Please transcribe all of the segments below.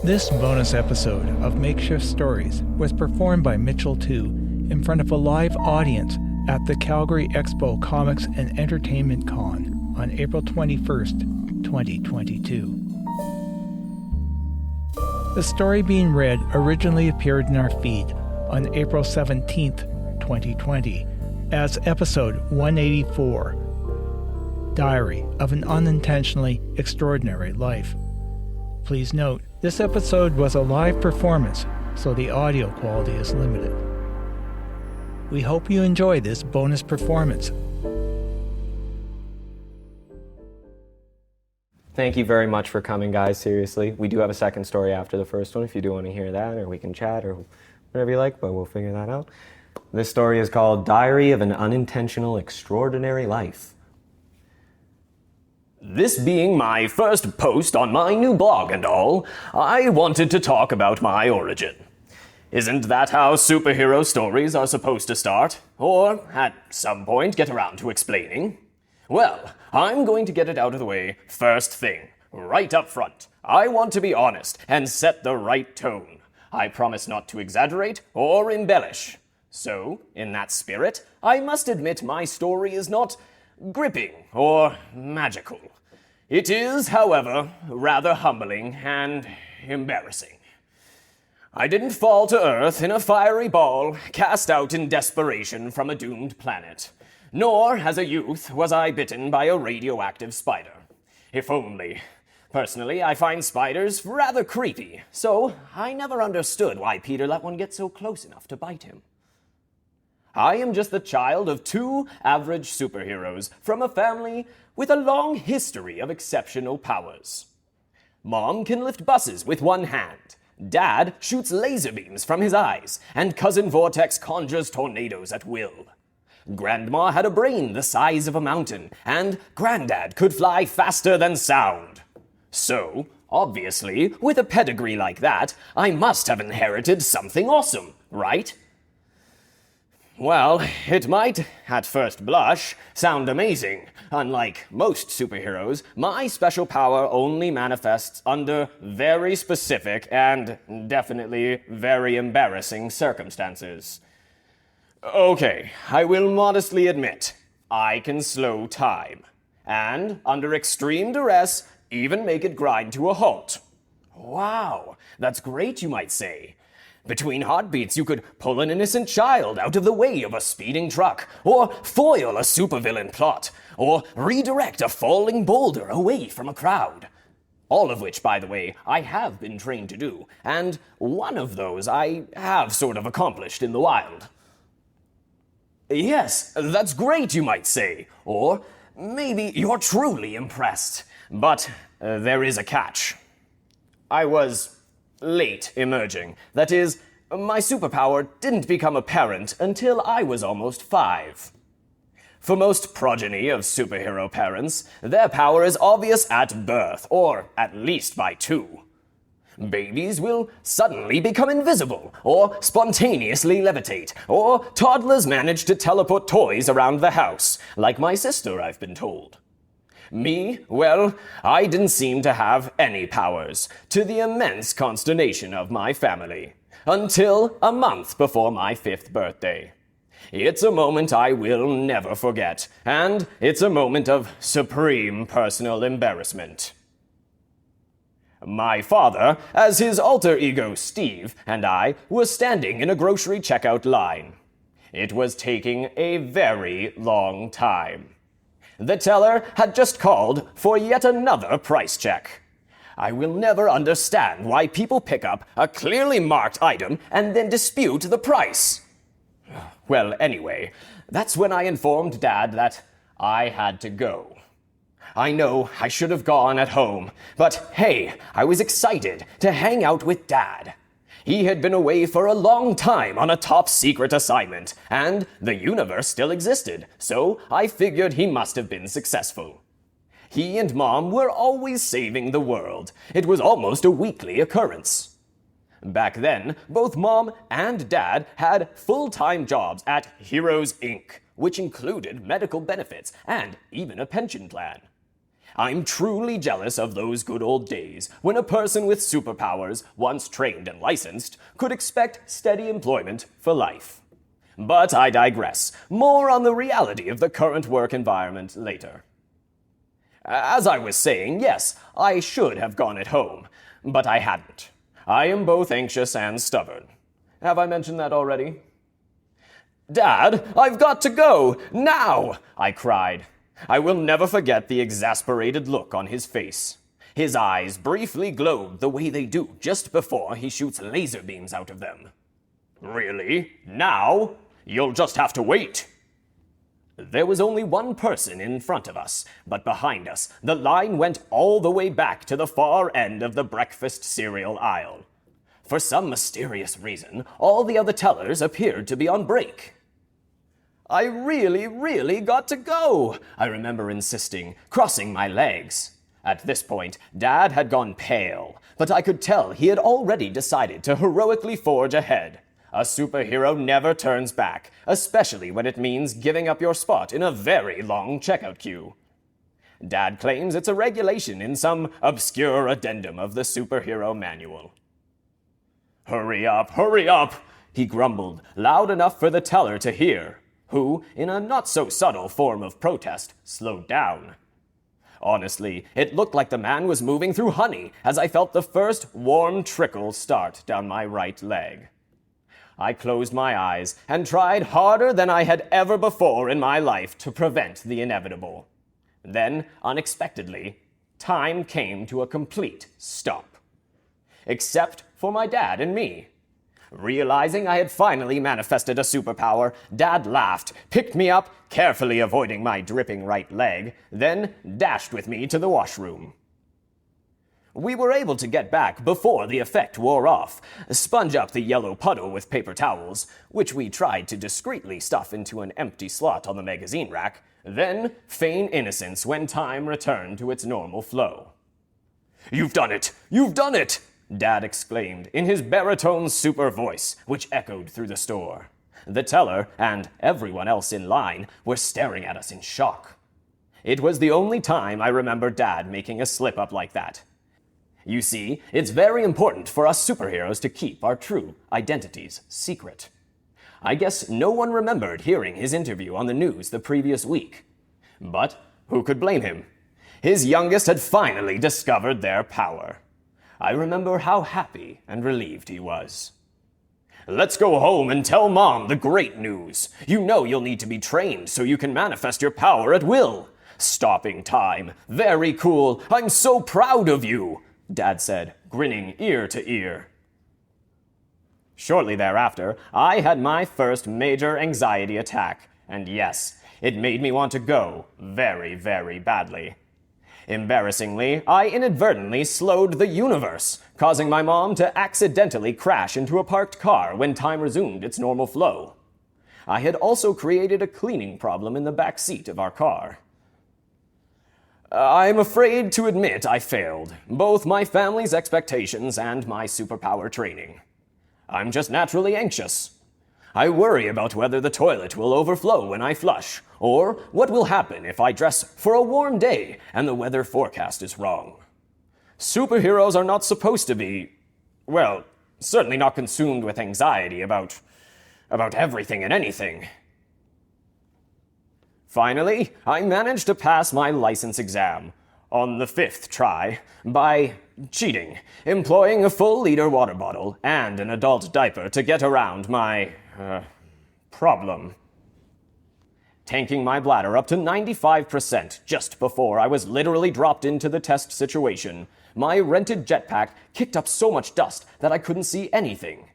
This bonus episode of Makeshift Stories was performed by Mitchell Tew in front of a live audience at the Calgary Expo Comics and Entertainment Con on April 21st, 2022. The story being read originally appeared in our feed on April 17th, 2020 as episode 184, Diary of an Unintentionally Extraordinary Life. Please note, this episode was a live performance, so the audio quality is limited. We hope you enjoy this bonus performance. Thank you very much for coming, guys, seriously. We do have a second story after the first one if you do want to hear that, or we can chat, or whatever you like, but we'll figure that out. This story is called Diary of an Unintentional Extraordinary Life. This being my first post on my new blog and all, I wanted to talk about my origin. Isn't that how superhero stories are supposed to start? Or, at some point, get around to explaining? Well, I'm going to get it out of the way first thing, right up front. I want to be honest and set the right tone. I promise not to exaggerate or embellish. So, in that spirit, I must admit my story is not gripping or magical. It is, however, rather humbling and embarrassing. I didn't fall to earth in a fiery ball cast out in desperation from a doomed planet. Nor, as a youth, was I bitten by a radioactive spider. If only. Personally, I find spiders rather creepy, so I never understood why Peter let one get so close enough to bite him. I am just the child of two average superheroes from a family with a long history of exceptional powers. Mom can lift buses with one hand, Dad shoots laser beams from his eyes, and Cousin Vortex conjures tornadoes at will. Grandma had a brain the size of a mountain, and Granddad could fly faster than sound. So, obviously, with a pedigree like that, I must have inherited something awesome, right? Well, it might, at first blush, sound amazing. Unlike most superheroes, my special power only manifests under very specific and definitely very embarrassing circumstances. Okay, I will modestly admit, I can slow time, and under extreme duress, even make it grind to a halt. Wow, that's great, you might say. Between heartbeats, you could pull an innocent child out of the way of a speeding truck, or foil a supervillain plot, or redirect a falling boulder away from a crowd. All of which, by the way, I have been trained to do, and one of those I have sort of accomplished in the wild. Yes, that's great, you might say, or maybe you're truly impressed. But there is a catch. I was late emerging. That is, my superpower didn't become apparent until I was almost 5. For most progeny of superhero parents, their power is obvious at birth, or at least by 2. Babies will suddenly become invisible, or spontaneously levitate, or toddlers manage to teleport toys around the house, like my sister, I've been told. Me, well, I didn't seem to have any powers, to the immense consternation of my family, until a month before my 5th birthday. It's a moment I will never forget, and it's a moment of supreme personal embarrassment. My father, as his alter ego Steve, and I were standing in a grocery checkout line. It was taking a very long time. The teller had just called for yet another price check. I will never understand why people pick up a clearly marked item and then dispute the price. Well, anyway, that's when I informed Dad that I had to go. I know I should have gone at home, but hey, I was excited to hang out with Dad. He had been away for a long time on a top-secret assignment, and the universe still existed, so I figured he must have been successful. He and Mom were always saving the world. It was almost a weekly occurrence. Back then, both Mom and Dad had full-time jobs at Heroes Inc., which included medical benefits and even a pension plan. I'm truly jealous of those good old days when a person with superpowers, once trained and licensed, could expect steady employment for life. But I digress. More on the reality of the current work environment later. As I was saying, yes, I should have gone at home, but I hadn't. I am both anxious and stubborn. Have I mentioned that already? "Dad, I've got to go! Now!" I cried. I will never forget the exasperated look on his face. His eyes briefly glowed the way they do just before he shoots laser beams out of them. "Really? Now? You'll just have to wait." There was only one person in front of us, but behind us, the line went all the way back to the far end of the breakfast cereal aisle. For some mysterious reason, all the other tellers appeared to be on break. "I really got to go," I remember insisting, crossing my legs. At this point, Dad had gone pale, but I could tell he had already decided to heroically forge ahead. A superhero never turns back, especially when it means giving up your spot in a very long checkout queue. Dad claims it's a regulation in some obscure addendum of the superhero manual. Hurry up, he grumbled, loud enough for the teller to hear, who, in a not-so-subtle form of protest, slowed down. Honestly, it looked like the man was moving through honey as I felt the first warm trickle start down my right leg. I closed my eyes and tried harder than I had ever before in my life to prevent the inevitable. Then, unexpectedly, time came to a complete stop. Except for my dad and me. Realizing I had finally manifested a superpower, Dad laughed, picked me up, carefully avoiding my dripping right leg, then dashed with me to the washroom. We were able to get back before the effect wore off, sponge up the yellow puddle with paper towels, which we tried to discreetly stuff into an empty slot on the magazine rack, then feign innocence when time returned to its normal flow. "You've done it! You've done it!" Dad exclaimed in his baritone super voice, which echoed through the store. The teller and everyone else in line were staring at us in shock. It was the only time I remember Dad making a slip-up like that. You see, it's very important for us superheroes to keep our true identities secret. I guess no one remembered hearing his interview on the news the previous week. But who could blame him? His youngest had finally discovered their power. I remember how happy and relieved he was. "Let's go home and tell Mom the great news. You know you'll need to be trained so you can manifest your power at will. Stopping time. Very cool. I'm so proud of you," Dad said, grinning ear to ear. Shortly thereafter, I had my first major anxiety attack, and yes, it made me want to go very, very badly. Embarrassingly, I inadvertently slowed the universe, causing my mom to accidentally crash into a parked car when time resumed its normal flow. I had also created a cleaning problem in the back seat of our car. I'm afraid to admit I failed, both my family's expectations and my superpower training. I'm just naturally anxious. I worry about whether the toilet will overflow when I flush, or what will happen if I dress for a warm day and the weather forecast is wrong. Superheroes are not supposed to be, well, certainly not consumed with anxiety about everything and anything. Finally, I managed to pass my license exam, on the 5th try, by cheating, employing a full-liter water bottle and an adult diaper to get around my, problem. Tanking my bladder up to 95% just before I was literally dropped into the test situation, my rented jetpack kicked up so much dust that I couldn't see anything.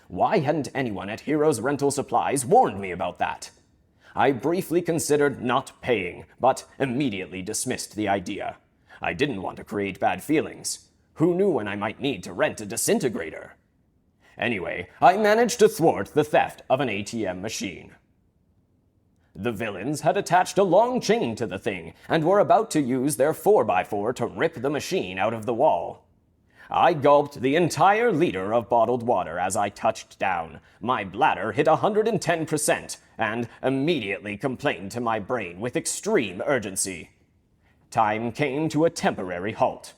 Why hadn't anyone at Heroes Rental Supplies warned me about that? I briefly considered not paying, but immediately dismissed the idea. I didn't want to create bad feelings. Who knew when I might need to rent a disintegrator? Anyway, I managed to thwart the theft of an ATM machine. The villains had attached a long chain to the thing and were about to use their 4x4 to rip the machine out of the wall. I gulped the entire liter of bottled water as I touched down. My bladder hit 110% and immediately complained to my brain with extreme urgency. Time came to a temporary halt.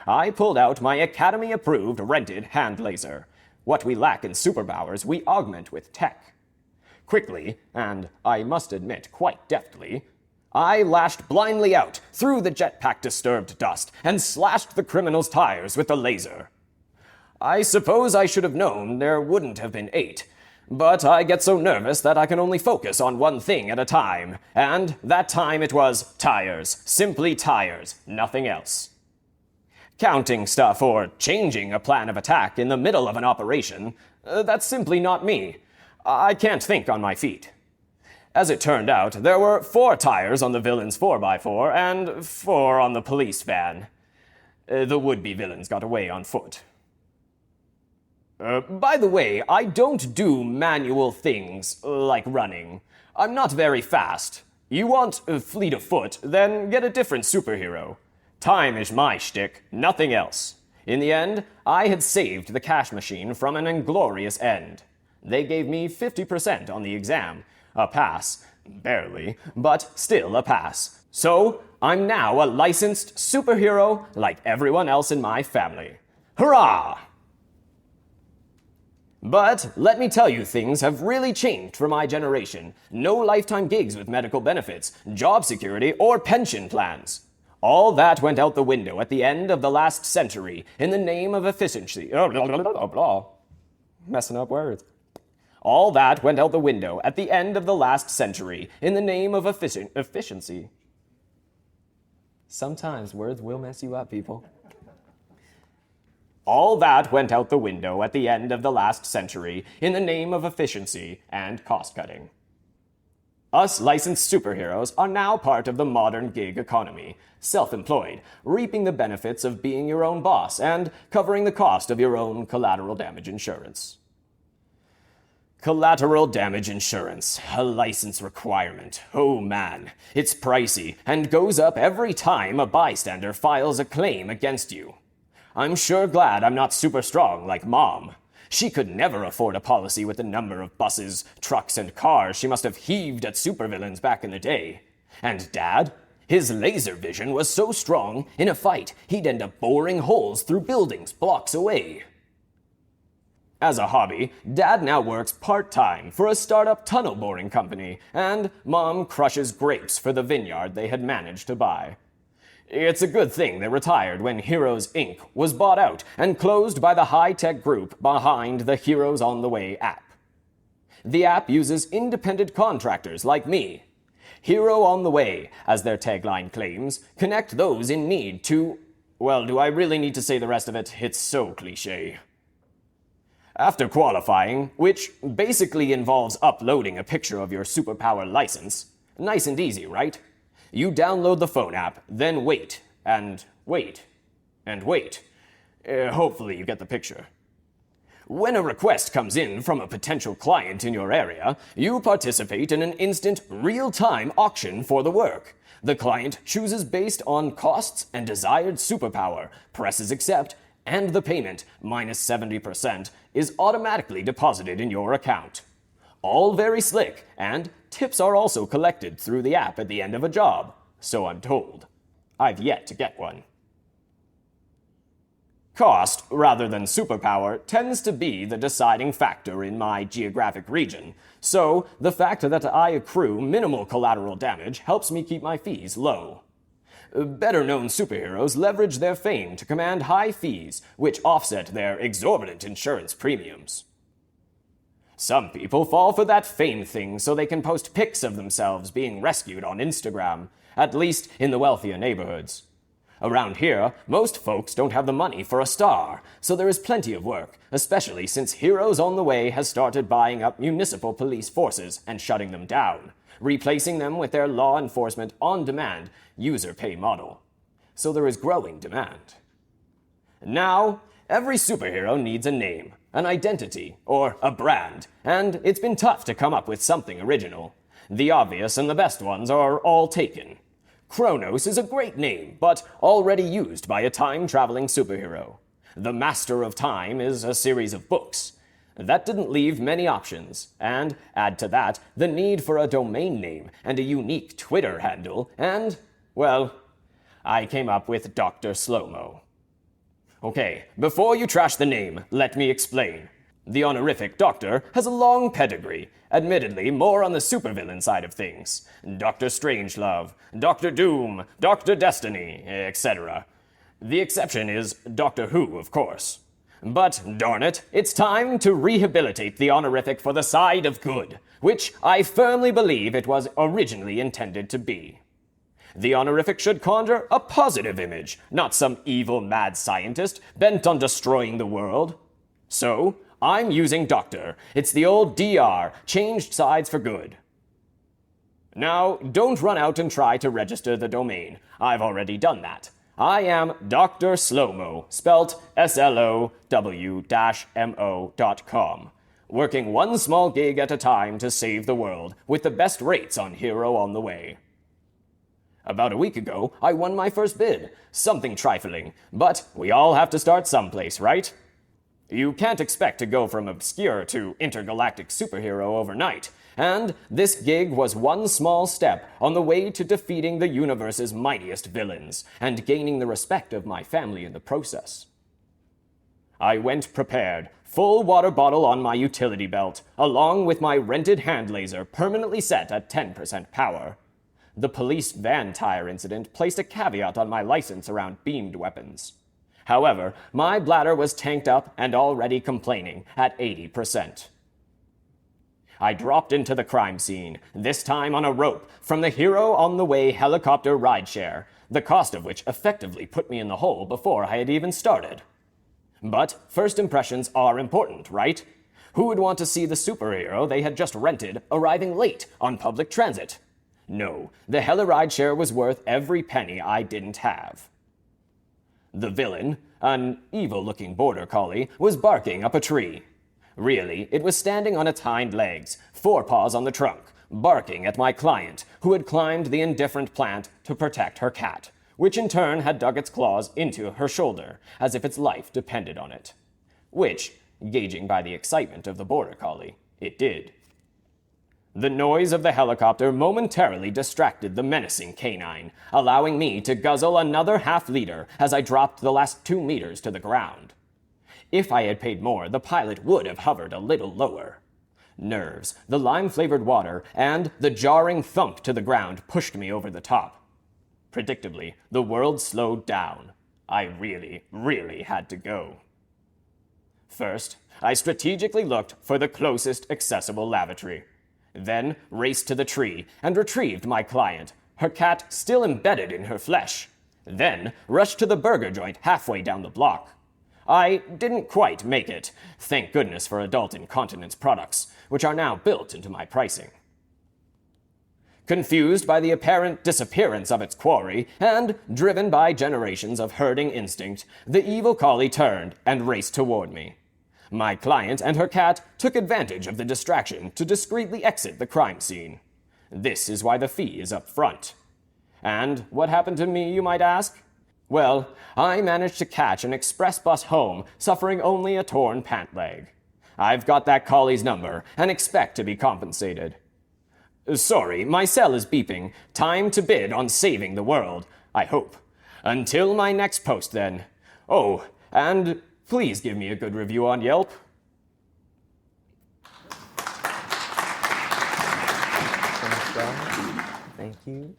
I pulled out my Academy-approved rented hand laser. What we lack in superpowers, we augment with tech. Quickly, and I must admit quite deftly, I lashed blindly out through the jetpack-disturbed dust and slashed the criminal's tires with the laser. I suppose I should have known there wouldn't have been 8, but I get so nervous that I can only focus on one thing at a time, and that time it was tires, simply tires, nothing else. Counting stuff or changing a plan of attack in the middle of an operation, that's simply not me. I can't think on my feet. As it turned out, there were 4 tires on the villain's 4x4 and 4 on the police van. The would-be villains got away on foot. By the way, I don't do manual things like running. I'm not very fast. You want fleet of foot, then get a different superhero. Time is my shtick, nothing else. In the end, I had saved the cash machine from an inglorious end. They gave me 50% on the exam. A pass. Barely, but still a pass. So, I'm now a licensed superhero like everyone else in my family. Hurrah! But let me tell you, things have really changed for my generation. No lifetime gigs with medical benefits, job security, or pension plans. All that went out the window at the end of the last century in the name of efficiency. Messing up words. All that went out the window at the end of the last century in the name of efficiency. Sometimes words will mess you up, people. All that went out the window at the end of the last century in the name of efficiency and cost-cutting. Us licensed superheroes are now part of the modern gig economy, self-employed, reaping the benefits of being your own boss and covering the cost of your own collateral damage insurance. Collateral damage insurance, a license requirement. Oh man, it's pricey and goes up every time a bystander files a claim against you. I'm sure glad I'm not super strong like Mom. She could never afford a policy with the number of buses, trucks, and cars she must have heaved at supervillains back in the day. And Dad? His laser vision was so strong, in a fight, he'd end up boring holes through buildings blocks away. As a hobby, Dad now works part-time for a startup tunnel boring company, and Mom crushes grapes for the vineyard they had managed to buy. It's a good thing they retired when Heroes Inc. was bought out and closed by the high-tech group behind the Heroes on the Way app. The app uses independent contractors like me. Hero on the Way, as their tagline claims, connect those in need to... Well, do I really need to say the rest of it? It's so cliché. After qualifying, which basically involves uploading a picture of your superpower license, nice and easy, right? You download the phone app, then wait, and wait, and wait. Hopefully you get the picture. When a request comes in from a potential client in your area, you participate in an instant, real-time auction for the work. The client chooses based on costs and desired superpower, presses accept, and the payment, minus 70%, is automatically deposited in your account. All very slick, and tips are also collected through the app at the end of a job, so I'm told. I've yet to get one. Cost, rather than superpower, tends to be the deciding factor in my geographic region, so the fact that I accrue minimal collateral damage helps me keep my fees low. Better-known superheroes leverage their fame to command high fees, which offset their exorbitant insurance premiums. Some people fall for that fame thing so they can post pics of themselves being rescued on Instagram, at least in the wealthier neighborhoods. Around here, most folks don't have the money for a star, so there is plenty of work, especially since Heroes on the Way has started buying up municipal police forces and shutting them down, replacing them with their law enforcement on-demand user pay model. So there is growing demand. Now, every superhero needs a name, an identity, or a brand, and it's been tough to come up with something original. The obvious and the best ones are all taken. Kronos is a great name, but already used by a time-traveling superhero. The Master of Time is a series of books. That didn't leave many options, and add to that the need for a domain name and a unique Twitter handle, and, well, I came up with Dr. Slow-Mo. Okay, before you trash the name, let me explain. The honorific Doctor has a long pedigree, admittedly more on the supervillain side of things. Dr. Strangelove, Dr. Doom, Dr. Destiny, etc. The exception is Doctor Who, of course. But, darn it, it's time to rehabilitate the honorific for the side of good, which I firmly believe it was originally intended to be. The honorific should conjure a positive image, not some evil mad scientist bent on destroying the world. So, I'm using Doctor. It's the old DR, changed sides for good. Now, don't run out and try to register the domain. I've already done that. I am Dr. Slow-Mo, spelt SLOW-MO.com, working one small gig at a time to save the world, with the best rates on Hero on the way. About a week ago, I won my first bid, something trifling, but we all have to start someplace, right? You can't expect to go from obscure to intergalactic superhero overnight, and this gig was one small step on the way to defeating the universe's mightiest villains, and gaining the respect of my family in the process. I went prepared, full water bottle on my utility belt, along with my rented hand laser permanently set at 10% power. The police van tire incident placed a caveat on my license around beamed weapons. However, my bladder was tanked up and already complaining at 80%. I dropped into the crime scene, this time on a rope, from the Hero on the Way helicopter rideshare, the cost of which effectively put me in the hole before I had even started. But first impressions are important, right? Who would want to see the superhero they had just rented arriving late on public transit? No, the heli rideshare was worth every penny I didn't have. The villain, an evil-looking border collie, was barking up a tree. Really, it was standing on its hind legs, forepaws on the trunk, barking at my client, who had climbed the indifferent plant to protect her cat, which in turn had dug its claws into her shoulder, as if its life depended on it. Which, gauging by the excitement of the border collie, it did. The noise of the helicopter momentarily distracted the menacing canine, allowing me to guzzle another half-liter as I dropped the last 2 meters to the ground. If I had paid more, the pilot would have hovered a little lower. Nerves, the lime-flavored water, and the jarring thump to the ground pushed me over the top. Predictably, the world slowed down. I really had to go. First, I strategically looked for the closest accessible lavatory. Then raced to the tree and retrieved my client, her cat still embedded in her flesh. Then rushed to the burger joint halfway down the block. I didn't quite make it, thank goodness for adult incontinence products, which are now built into my pricing. Confused by the apparent disappearance of its quarry, and driven by generations of herding instinct, the evil collie turned and raced toward me. My client and her cat took advantage of the distraction to discreetly exit the crime scene. This is why the fee is up front. And what happened to me, you might ask? Well, I managed to catch an express bus home, suffering only a torn pant leg. I've got that collie's number and expect to be compensated. Sorry, my cell is beeping. Time to bid on saving the world, I hope. Until my next post, then. Oh, and please give me a good review on Yelp. Thank you.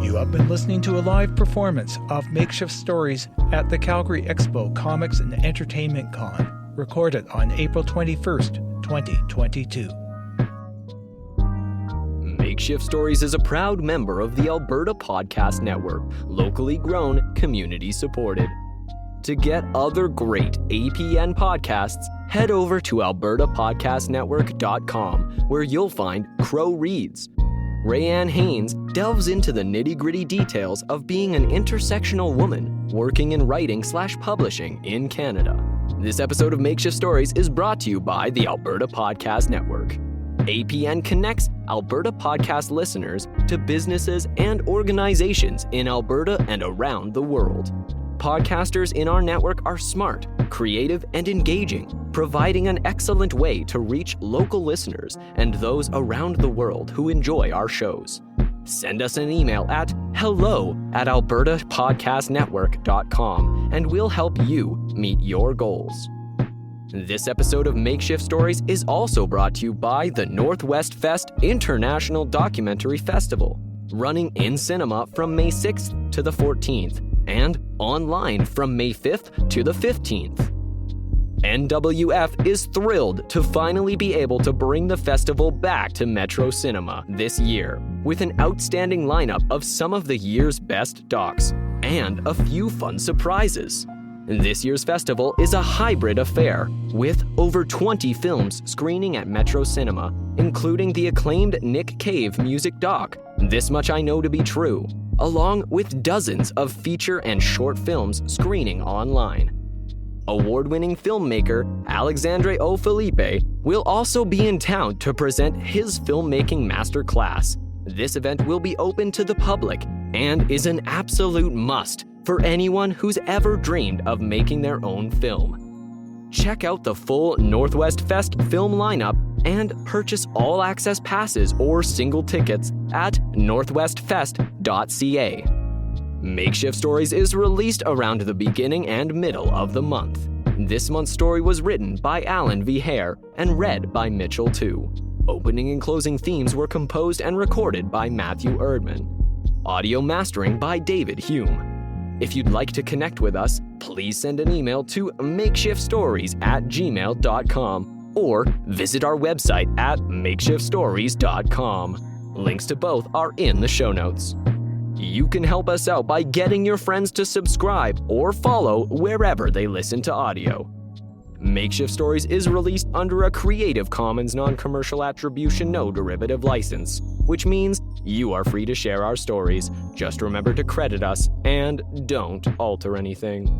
You have been listening to a live performance of Makeshift Stories at the Calgary Expo Comics and Entertainment Con, recorded on April 21st, 2022. Makeshift Stories is a proud member of the Alberta Podcast Network, locally grown, community supported. To get other great APN podcasts, head over to albertapodcastnetwork.com, where you'll find Crow Reads. Rayanne Haynes delves into the nitty-gritty details of being an intersectional woman working in writing/publishing in Canada. This episode of Makeshift Stories is brought to you by the Alberta Podcast Network. APN connects Alberta podcast listeners to businesses and organizations in Alberta and around the world. Podcasters in our network are smart, creative, and engaging, providing an excellent way to reach local listeners and those around the world who enjoy our shows. Send us an email at hello@albertapodcastnetwork.com and we'll help you meet your goals. This episode of Makeshift Stories is also brought to you by the Northwest Fest International Documentary Festival, running in cinema from May 6th to the 14th and online from May 5th to the 15th. NWF is thrilled to finally be able to bring the festival back to Metro Cinema this year, with an outstanding lineup of some of the year's best docs and a few fun surprises. This year's festival is a hybrid affair, with over 20 films screening at Metro Cinema, including the acclaimed Nick Cave music doc, This Much I Know to Be True, along with dozens of feature and short films screening online. Award-winning filmmaker Alexandre O. Felipe will also be in town to present his filmmaking masterclass. This event will be open to the public and is an absolute must for anyone who's ever dreamed of making their own film. Check out the full Northwest Fest film lineup and purchase all-access passes or single tickets at northwestfest.ca. Makeshift Stories is released around the beginning and middle of the month. This month's story was written by Alan V. Hare and read by Mitchell Tew. Opening and closing themes were composed and recorded by Matthew Erdman. Audio mastering by David Hume. If you'd like to connect with us, please send an email to makeshiftstories@gmail.com or visit our website at makeshiftstories.com. Links to both are in the show notes. You can help us out by getting your friends to subscribe or follow wherever they listen to audio. Makeshift Stories is released under a Creative Commons non-commercial attribution no derivative license, which means you are free to share our stories. Just remember to credit us and don't alter anything.